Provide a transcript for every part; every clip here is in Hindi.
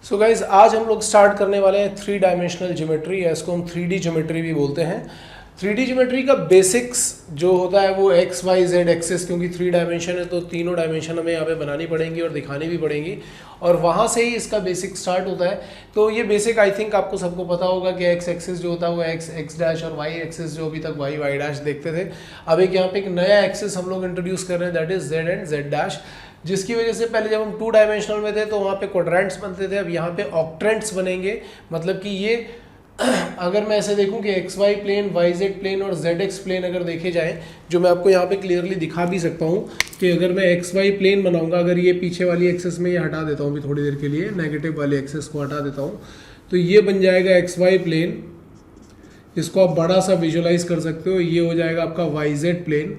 सो गाइज आज हम लोग स्टार्ट करने वाले हैं थ्री डायमेंशनल ज्योमेट्री, या इसको हम 3D ज्योमेट्री भी बोलते हैं। 3D ज्योमेट्री का बेसिक्स जो होता है वो एक्स वाई जेड एक्सिस, क्योंकि 3 डायमेंशन है तो तीनों डायमेंशन हमें यहाँ पे बनानी पड़ेंगी और दिखानी भी पड़ेंगी, और वहाँ से ही इसका बेसिक स्टार्ट होता है। तो ये बेसिक आई थिंक आपको सबको पता होगा कि एक्स एक्सिस जो होता है वो एक्स एक्स डैश और वाई एक्सिस जो अभी तक वाई वाई डैश देखते थे, अब एक यहाँ पे एक नया एक्सिस हम लोग इंट्रोड्यूस कर रहे हैं, that is Z and Z dash, जिसकी वजह से पहले जब हम 2 डायमेंशनल में थे तो वहाँ पे क्वाड्रेंट्स बनते थे, अब यहाँ पे ऑक्ट्रेंट्स बनेंगे। मतलब कि ये अगर मैं ऐसे देखूं कि x y plane, y z plane और जेड एक्स प्लेन अगर देखे जाएं, जो मैं आपको यहाँ पे क्लियरली दिखा भी सकता हूँ कि अगर मैं एक्स वाई प्लेन बनाऊंगा, अगर ये पीछे वाली एक्सेस में ये हटा देता हूँ भी थोड़ी देर के लिए, नेगेटिव वाली एक्सेस को हटा देता हूँ, तो ये बन जाएगा एक्स वाई प्लेन। इसको आप बड़ा सा विजुअलाइज कर सकते हो, ये हो जाएगा आपका वाई जेड प्लेन,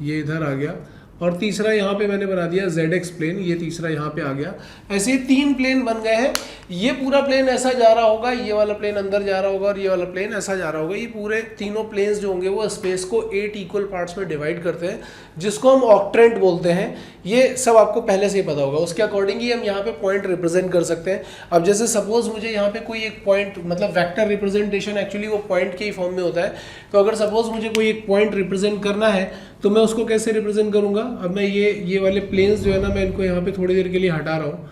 ये इधर आ गया, और तीसरा यहाँ पे मैंने बना दिया ZX प्लेन, ये तीसरा यहाँ पे आ गया। ऐसे ही 3 प्लेन बन गए हैं। ये पूरा प्लेन ऐसा जा रहा होगा, ये वाला प्लेन अंदर जा रहा होगा और ये वाला प्लेन ऐसा जा रहा होगा। ये पूरे तीनों प्लेन्स जो होंगे वो स्पेस को 8 इक्वल पार्ट्स में डिवाइड करते हैं, जिसको हम ऑक्ट्रेंट बोलते हैं। ये सब आपको पहले से ही पता होगा। उसके अकॉर्डिंग ही हम यहाँ पे पॉइंट रिप्रेजेंट कर सकते हैं। अब जैसे सपोज मुझे यहाँ पे कोई एक पॉइंट, मतलब वेक्टर रिप्रेजेंटेशन एक्चुअली वो पॉइंट के ही फॉर्म में होता है, तो अगर सपोज मुझे कोई एक पॉइंट रिप्रेजेंट करना है तो मैं उसको कैसे रिप्रेजेंट करूँगा। अब मैं ये वाले प्लेन्स जो है ना, मैं इनको यहाँ पे थोड़ी देर के लिए हटा रहा हूँ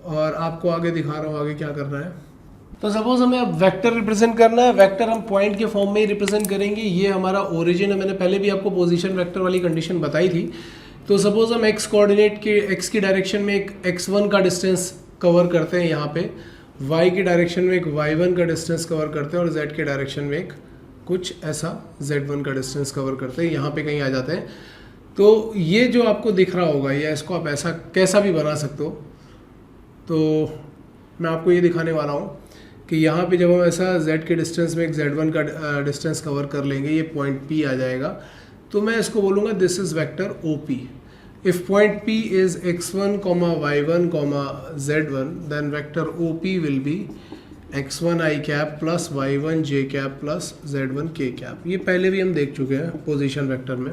और आपको आगे दिखा रहा हूँ आगे क्या करना है। तो सपोज हमें अब वेक्टर रिप्रेजेंट करना है, वेक्टर हम पॉइंट के फॉर्म में ही रिप्रेजेंट करेंगे। ये हमारा ओरिजिन है, मैंने पहले भी आपको पोजीशन वेक्टर वाली कंडीशन बताई थी। तो सपोज हम एक्स कोऑर्डिनेट के एक्स की डायरेक्शन में एक x1 का डिस्टेंस कवर करते हैं यहाँ पे, y की डायरेक्शन में एक y1 का डिस्टेंस कवर करते हैं और z के डायरेक्शन में एक कुछ ऐसा z1 का डिस्टेंस कवर करते हैं, यहाँ पे कहीं आ जाते हैं। तो ये जो आपको दिख रहा होगा, या इसको आप ऐसा कैसा भी बना सकते हो, तो मैं आपको ये दिखाने वाला हूँ कि यहाँ पे जब हम ऐसा z के डिस्टेंस में एक z1 का डिस्टेंस कवर कर लेंगे, ये पॉइंट P आ जाएगा, तो मैं इसको बोलूँगा this is vector OP। If point P is x1, y1, z1, then vector OP will be x1 i cap plus y1 j cap plus z1 k cap. ये पहले भी हम देख चुके हैं पोजीशन वेक्टर में।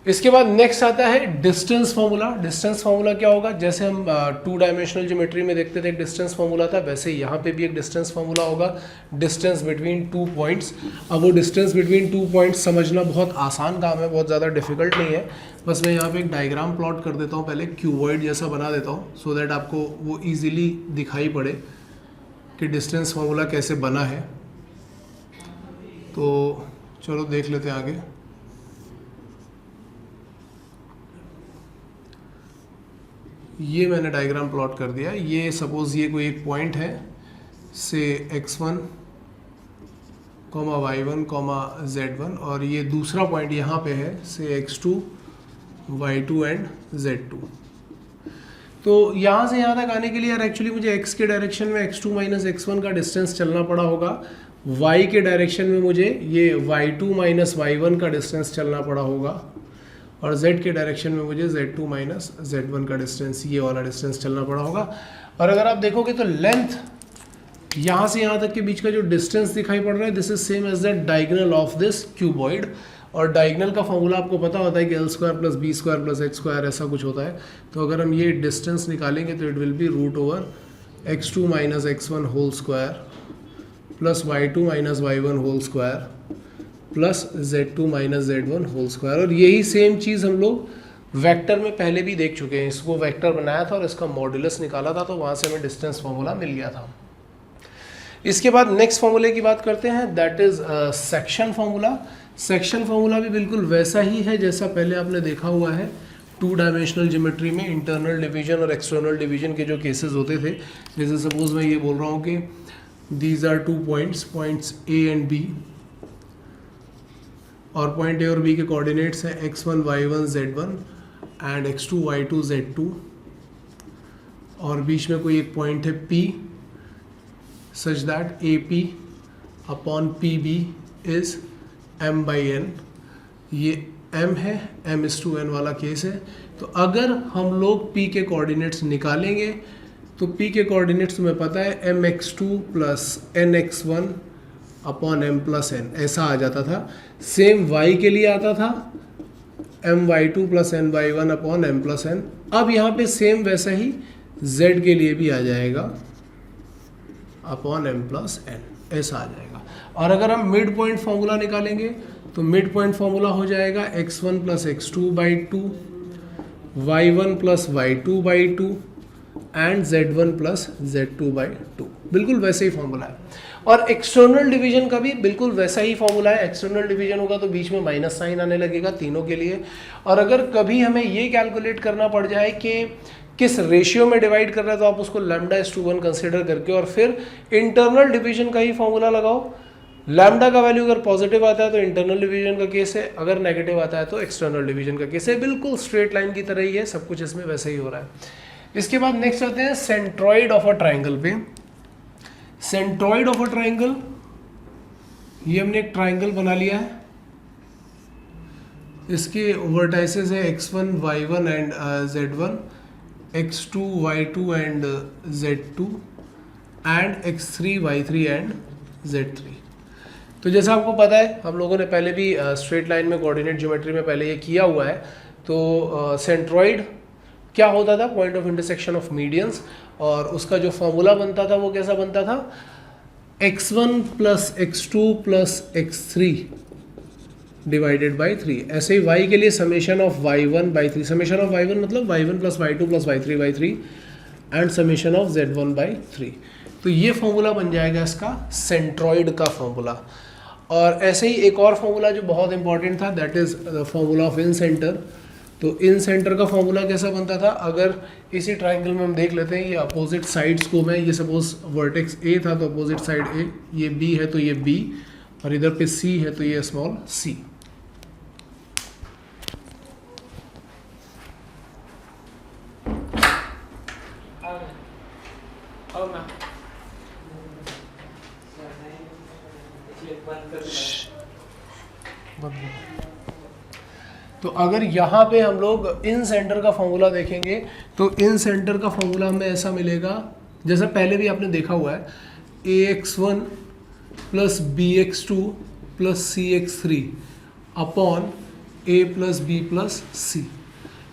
इसके बाद नेक्स्ट आता है डिस्टेंस फार्मूला। डिस्टेंस फार्मूला क्या होगा, जैसे हम 2 डायमेंशनल ज्योमेट्री में देखते थे एक डिस्टेंस फार्मूला था, वैसे यहाँ पे भी एक डिस्टेंस फार्मूला होगा, डिस्टेंस बिटवीन 2 पॉइंट्स। अब वो डिस्टेंस बिटवीन 2 पॉइंट्स समझना बहुत आसान काम है, बहुत ज़्यादा डिफिकल्ट नहीं है। बस मैं यहाँ पे एक डायग्राम प्लॉट कर देता हूँ, पहले क्यूबॉइड जैसा बना देता हूँ, सो दैट आपको वो ईजिली दिखाई पड़े कि डिस्टेंस फार्मूला कैसे बना है। तो चलो देख लेते हैं आगे। ये मैंने डायग्राम प्लॉट कर दिया। ये सपोज ये कोई एक पॉइंट है, से x1, y1, z1, और ये दूसरा पॉइंट यहाँ पे है, से x2, y2 एंड z2। तो यहाँ से यहाँ तक आने के लिए यार एक्चुअली मुझे x के डायरेक्शन में x2 माइनस x1 का डिस्टेंस चलना पड़ा होगा, y के डायरेक्शन में मुझे ये y2 माइनस y1 का डिस्टेंस चलना पड़ा होगा, और z के डायरेक्शन में मुझे z2 माइनस z1 का डिस्टेंस, ये वाला डिस्टेंस चलना पड़ा होगा। और अगर आप देखोगे तो लेंथ यहाँ से यहाँ तक के बीच का जो डिस्टेंस दिखाई पड़ रहा है, this is same as the diagonal of this cuboid. और डायगोनल का फॉर्मूला आपको पता होता है कि l square plus b square plus x square ऐसा कुछ होता है। तो अगर हम ये डिस्टेंस निकालेंगे तो it will be root over x2 minus x1 whole square plus y2 minus y1 whole square plus z2 minus z1 whole square. और यही सेम चीज़ हम लोग वेक्टर में पहले भी देख चुके हैं। इसको वेक्टर बनाया था और इसका मॉड्यूलस निकाला था, तो वहाँ से हमें डिस्टेंस फार्मूला मिल गया था। इसके बाद नेक्स्ट फार्मूले की बात करते हैं, that is section formula. Section formula भी बिल्कुल वैसा ही है जैसा पहले आपने देखा हुआ है 2 डायमेंशनल ज्योमेट्री में इंटरनल डिवीजन और एक्सटर्नल डिवीजन के जो केसेस होते थे। जैसे सपोज मैं ये बोल रहा हूँ कि these are 2 points A and B, और पॉइंट A और B के कोऑर्डिनेट्स हैं x1 y1 z1 and x2 y2 z2, और बीच में कोई एक पॉइंट है P such that AP upon PB is m by n। ये m है, m/n वाला केस है। तो अगर हम लोग P के कोऑर्डिनेट्स निकालेंगे तो P के कोऑर्डिनेट्स तुम्हें पता है mx2 plus nx1 upon m plus n ऐसा आ जाता था। सेम y के लिए आता था my2 plus ny1 upon m plus n। अब यहाँ पे सेम वैसा ही z के लिए भी आ जाएगा अपॉन m प्लस n, ऐसा आ जाएगा। और अगर हम मिड पॉइंट फॉर्मूला निकालेंगे तो मिड पॉइंट फॉर्मूला हो जाएगा x1 plus x2 by 2, y1 plus y2 by 2 and z1 plus z2 by 2। बिल्कुल वैसे ही फॉर्मूला है। और एक्सटर्नल डिवीजन का भी बिल्कुल वैसा ही फॉर्मूला है। एक्सटर्नल डिवीजन होगा तो बीच में माइनस साइन आने लगेगा तीनों के लिए। और अगर कभी हमें ये कैलकुलेट करना पड़ जाए कि किस रेशियो में डिवाइड कर रहे हैं तो आप उसको λ/1 कंसिडर करके और फिर इंटरनल डिवीजन का ही फॉर्मूला लगाओ। लैम्डा का वैल्यू अगर पॉजिटिव आता है तो इंटरनल डिवीजन का केस है, अगर नेगेटिव आता है तो एक्सटर्नल डिवीजन का केस है। बिल्कुल स्ट्रेट लाइन की तरह ही है, सब कुछ इसमें वैसे ही हो रहा है। इसके बाद नेक्स्ट आते हैं सेंट्रॉइड ऑफ अ ट्राइंगल पे। सेंट्रॉइड ऑफ अ ट्राइंगल, ये हमने एक ट्राइंगल बना लिया है, इसके वर्टाइसेस है x1 y1 and z1, x2 y2 and z2 and x3 y3 and z3। तो जैसा आपको पता है हम लोगों ने पहले भी स्ट्रेट लाइन में कोऑर्डिनेट ज्योमेट्री में पहले ये किया हुआ है। तो सेंट्रॉइड क्या होता था, point of intersection of medians, और उसका जो फॉर्मूला बनता था वो कैसा बनता था, x1 plus x2 plus x3 divided by 3। ऐसे ही y के लिए summation of y1 by 3, summation of y1 मतलब y1 plus y2 plus y3 by 3 and summation of z1 by 3। तो ये फॉर्मूला बन जाएगा इसका सेंट्रॉइड का फॉर्मूला। और ऐसे ही एक और फॉर्मूला जो बहुत इंपॉर्टेंट था, that is the formula of in centre. तो इन सेंटर का फॉर्मूला कैसा बनता था, अगर इसी ट्राइंगल में हम देख लेते हैं, ये अपोजिट साइड्स को मैं, ये सपोज वर्टेक्स ए था तो अपोजिट साइड ए, ये बी है तो ये बी, और इधर पे सी है तो ये स्मॉल सी। तो अगर यहाँ पे हम लोग इन सेंटर का फॉर्मूला देखेंगे तो इन सेंटर का फॉर्मूला हमें ऐसा मिलेगा, जैसा पहले भी आपने देखा हुआ है, ax1 plus bx2 plus cx3 upon a plus b plus c।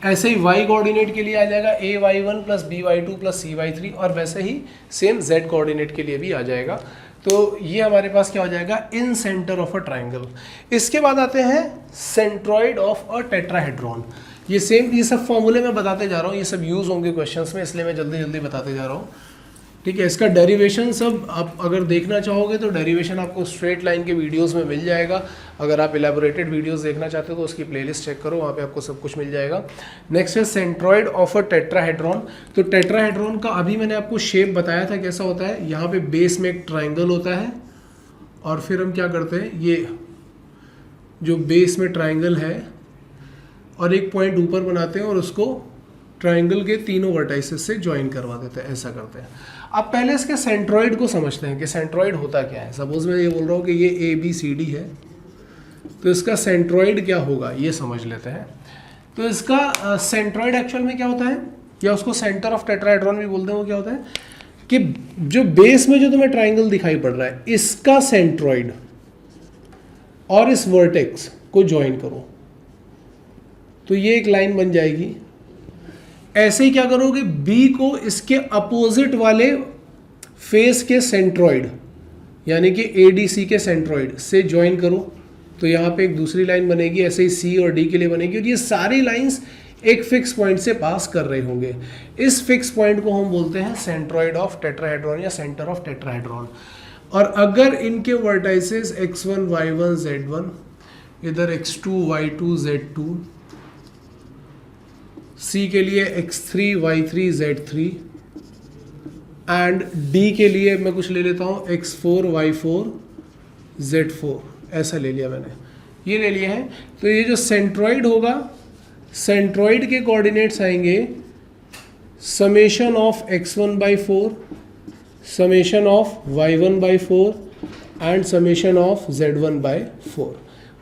ऐसे ही y कोऑर्डिनेट के लिए आ जाएगा ay1 plus by2 plus cy3, और वैसे ही सेम z कोऑर्डिनेट के लिए भी आ जाएगा। तो ये हमारे पास क्या हो जाएगा, इन सेंटर ऑफ अ ट्राइंगल। इसके बाद आते हैं सेंट्रॉइड ऑफ अ टेट्राहेड्रॉन। ये सेम, ये सब फॉर्मूले मैं बताते जा रहा हूँ, ये सब यूज़ होंगे क्वेश्चंस में, इसलिए मैं जल्दी जल्दी बताते जा रहा हूँ। ठीक है, इसका डेरिवेशन सब आप अगर देखना चाहोगे तो डेरिवेशन आपको स्ट्रेट लाइन के वीडियोस में मिल जाएगा। अगर आप इलेबोरेटेड वीडियोस देखना चाहते हो तो उसकी प्लेलिस्ट चेक करो, वहाँ पे आपको सब कुछ मिल जाएगा। नेक्स्ट है सेंट्रॉइड ऑफ अ टेट्राहेड्रॉन। तो टेट्राहेड्रॉन का अभी मैंने आपको शेप बताया था कैसा होता है। यहाँ पे बेस में एक ट्राइंगल होता है और फिर हम क्या करते हैं, ये जो बेस में ट्राइंगल है और एक पॉइंट ऊपर बनाते हैं और उसको ट्राइंगल के तीनों वर्टाइसेस से ज्वाइन करवा देते हैं, ऐसा करते हैं। अब पहले इसके सेंट्रॉइड को समझते हैं कि सेंट्रॉइड होता क्या है। सपोज मैं ये बोल रहा हूँ कि ये ए बी सी डी है, तो इसका सेंट्रॉइड क्या होगा ये समझ लेते हैं। तो इसका सेंट्रॉइड एक्चुअल में क्या होता है, या उसको सेंटर ऑफ टेट्राहेड्रॉन भी बोलते हैं, वो क्या होता है कि जो बेस में जो तुम्हें ट्राइंगल दिखाई पड़ रहा है, इसका सेंट्रॉइड और इस वर्टेक्स को ज्वाइन करो तो ये एक लाइन बन जाएगी। ऐसे ही क्या करोगे, बी को इसके अपोजिट वाले फेस के सेंट्रॉइड यानी कि एडीसी के सेंट्रॉइड से ज्वाइन करो तो यहाँ पे एक दूसरी लाइन बनेगी। ऐसे ही सी और डी के लिए बनेगी, और ये सारी लाइंस एक फिक्स पॉइंट से पास कर रहे होंगे। इस फिक्स पॉइंट को हम बोलते हैं सेंट्रॉइड ऑफ टेट्राहेड्रॉन या सेंटर ऑफ टेट्राहेड्रॉन। और अगर इनके वर्टाइसेस x1 y1 z1, इधर x2 y2 z2, C के लिए x3 y3 z3 and D के लिए मैं कुछ ले लेता हूँ x4 y4 z4, ऐसा ले लिया मैंने, ये ले लिए हैं। तो ये जो सेंट्रॉइड होगा, सेंट्रॉइड के कोऑर्डिनेट्स आएंगे summation of x1 by 4, summation of y1 by 4 and summation of z1 by 4।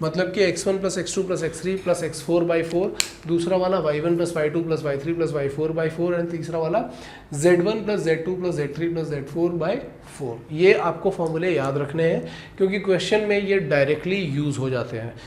मतलब कि x1 plus x2 plus x3 plus x4 by 4, दूसरा वाला y1 plus y2 plus y3 plus y4 by 4 and तीसरा वाला z1 plus z2 plus z3 plus z4 by 4। ये आपको फॉर्मूले याद रखने हैं क्योंकि क्वेश्चन में ये डायरेक्टली यूज हो जाते हैं।